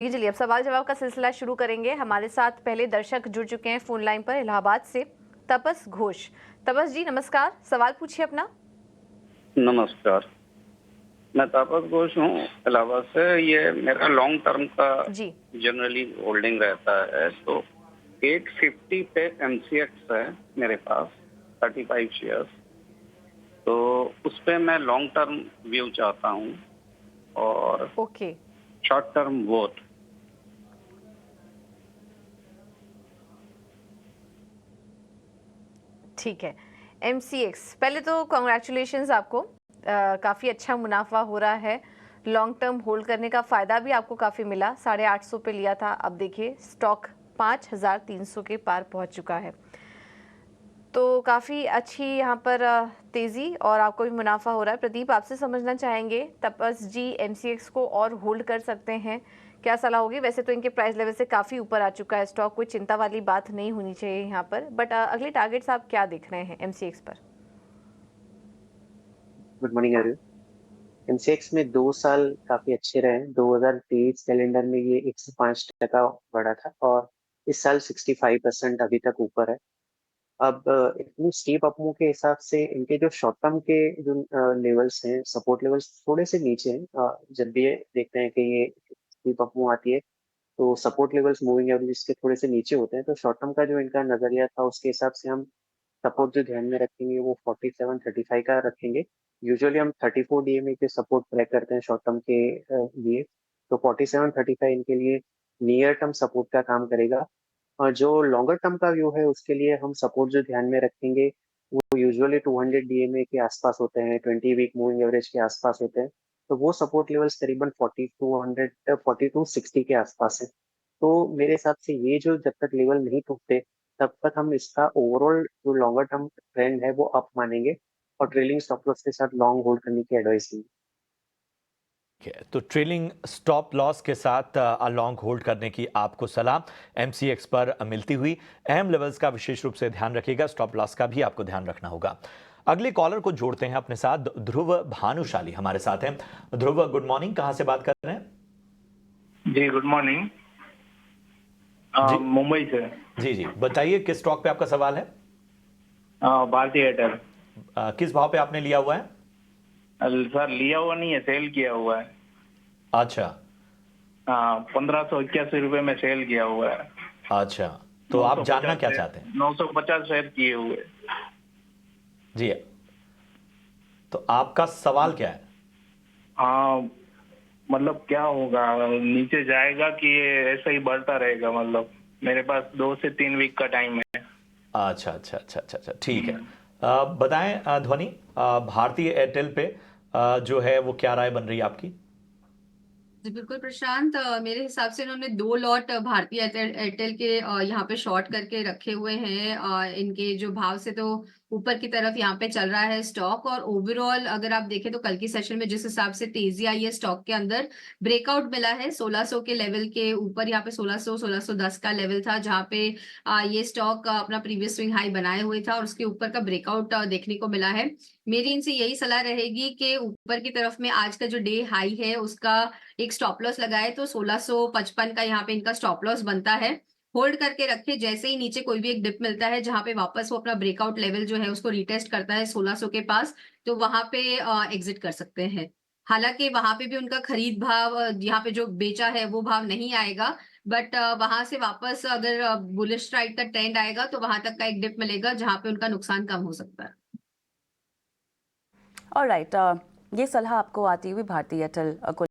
जी चलिए अब सवाल जवाब का सिलसिला शुरू करेंगे। हमारे साथ पहले दर्शक जुड़ चुके हैं फोन लाइन पर इलाहाबाद से, तपस घोष। तपस जी नमस्कार, सवाल पूछिए अपना। नमस्कार, मैं तापस घोष हूँ इलाहाबाद से। ये मेरा लॉन्ग टर्म का जी जनरली होल्डिंग रहता है, तो 850 पे एमसीएक्स है मेरे पास, 35 शेयर्स। तो उस पे मैं लॉन्ग टर्म व्यू चाहता हूँ और ओके शॉर्ट टर्म बोथ। ठीक है। एमसीएक्स, पहले तो कॉन्ग्रेचुलेशंस आपको, काफ़ी अच्छा मुनाफा हो रहा है। लॉन्ग टर्म होल्ड करने का फ़ायदा भी आपको काफ़ी मिला। 850 पे लिया था, अब देखिए स्टॉक 5300 के पार पहुंच चुका है। तो काफ़ी अच्छी यहाँ पर तेज़ी और आपको भी मुनाफा हो रहा है। प्रदीप आपसे समझना चाहेंगे, तपस जी एमसीएक्स को और होल्ड कर सकते हैं, क्या सलाह होगी? वैसे तो इनके प्राइस लेवल से काफ़ी ऊपर आ चुका है स्टॉक, कोई चिंता वाली बात नहीं होनी चाहिए यहाँ पर, बट अगले टारगेट्स आप क्या देख रहे हैं एमसीएक्स पर? Good morning everyone. एमसीएक्स में 2 साल काफी अच्छे रहे। 2023 कैलेंडर में ये 105% बढ़ा था और इस साल 65% अभी तक ऊपर है। अब इतनी स्टीप अपमूव के हिसाब से इनके जो शॉर्ट टर्म के जो लेवल्स हैं, सपोर्ट लेवल्स थोड़े से नीचे हैं। जब भी ये देखते हैं कि ये स्टीप अपमूव आती है तो सपोर्ट लेवल्स मूविंग एवरेज के थोड़े से नीचे होते हैं। तो शॉर्ट टर्म का जो इनका नजरिया था उसके हिसाब से हम सपोर्ट जो ध्यान में रखेंगे वो 47-35 का रखेंगे। यूजुअली हम 34 डीएमए के सपोर्ट ट्रैक करते हैं शॉर्ट टर्म के लिए। तो 47-35 इनके लिए नियर टर्म सपोर्ट का काम करेगा। और जो लॉन्गर टर्म का व्यू है उसके लिए हम सपोर्ट जो ध्यान में रखेंगे वो यूजुअली 200 डीएमए के आसपास होते हैं, 20 वीक मूविंग एवरेज के आसपास होते हैं। तो वो सपोर्ट लेवल्स करीबन 4260 के आसपास है। तो मेरे हिसाब से ये जो जब तक लेवल नहीं टूटते तब तक हम इसका ओवरऑल जो लॉन्गर टर्म ट्रेंड है वो अप मानेंगे और ट्रेलिंग स्टॉप लॉस के साथ लॉन्ग होल्ड करने की एडवाइस देंगे। तो ट्रेलिंग स्टॉप लॉस के साथ लॉन्ग होल्ड करने की आपको सलाह एमसीएक्स पर मिलती हुई। अहम लेवल्स का विशेष रूप से ध्यान रखिएगा, स्टॉप लॉस का भी आपको ध्यान रखना होगा। अगले कॉलर को जोड़ते हैं अपने साथ। ध्रुव भानुशाली हमारे साथ हैं। ध्रुव गुड मॉर्निंग, कहां से बात कर रहे हैं? जी गुड मॉर्निंग, जी मुंबई से। जी जी बताइए, किस स्टॉक पे आपका सवाल है? भारतीय एयरटेल। किस भाव पे आपने लिया हुआ है? सर लिया हुआ नहीं है, सेल किया हुआ है। अच्छा 1581 रुपए में सेल किया हुआ है। अच्छा, तो आप जानना क्या चाहते हैं? 950 शेयर किए हुए। जी, तो आपका सवाल क्या है? हाँ, मतलब क्या होगा, नीचे जाएगा कि ये ऐसा ही बढ़ता रहेगा? मतलब मेरे पास 2 से 3 वीक का टाइम है। अच्छा अच्छा अच्छा अच्छा अच्छा, ठीक है। बताएं ध्वनि, भारतीय एयरटेल पे जो है वो क्या राय बन रही है आपकी? जी बिल्कुल प्रशांत, मेरे हिसाब से इन्होंने 2 लॉट भारतीय एयरटेल एयरटेल के यहाँ पे शॉर्ट करके रखे हुए हैं। इनके जो भाव से तो ऊपर की तरफ यहाँ पे चल रहा है स्टॉक, और ओवरऑल अगर आप देखें तो कल की सेशन में जिस हिसाब से तेजी आई है स्टॉक के अंदर, ब्रेकआउट मिला है 1600 के लेवल के ऊपर। यहाँ पे 1610 का लेवल था जहाँ पे ये स्टॉक अपना प्रीवियस स्विंग हाई बनाए हुए था और उसके ऊपर का ब्रेकआउट देखने को मिला है। मेरी इनसे यही सलाह रहेगी कि ऊपर की तरफ में आज का जो डे हाई है उसका एक स्टॉप लॉस लगाए, तो 1655 का यहाँ पे इनका स्टॉप लॉस बनता है। होल्ड करके रखे, जैसे ही नीचे कोई भी एक डिप मिलता है जहां पे वापस वो अपना ब्रेकआउट लेवल जो है उसको रिटेस्ट करता है 1600 के पास, तो वहां पे एग्जिट कर सकते हैं। हालांकि वहां पे भी उनका खरीद भाव यहाँ पे जो बेचा है वो भाव नहीं आएगा, बट वहां से वापस अगर बुलिश स्ट्राइक का ट्रेंड आएगा तो वहां तक का एक डिप मिलेगा जहां पे उनका नुकसान कम हो सकता है। ऑलराइट, ये सलाह आपको आती हुई भारतीय एयरटेल को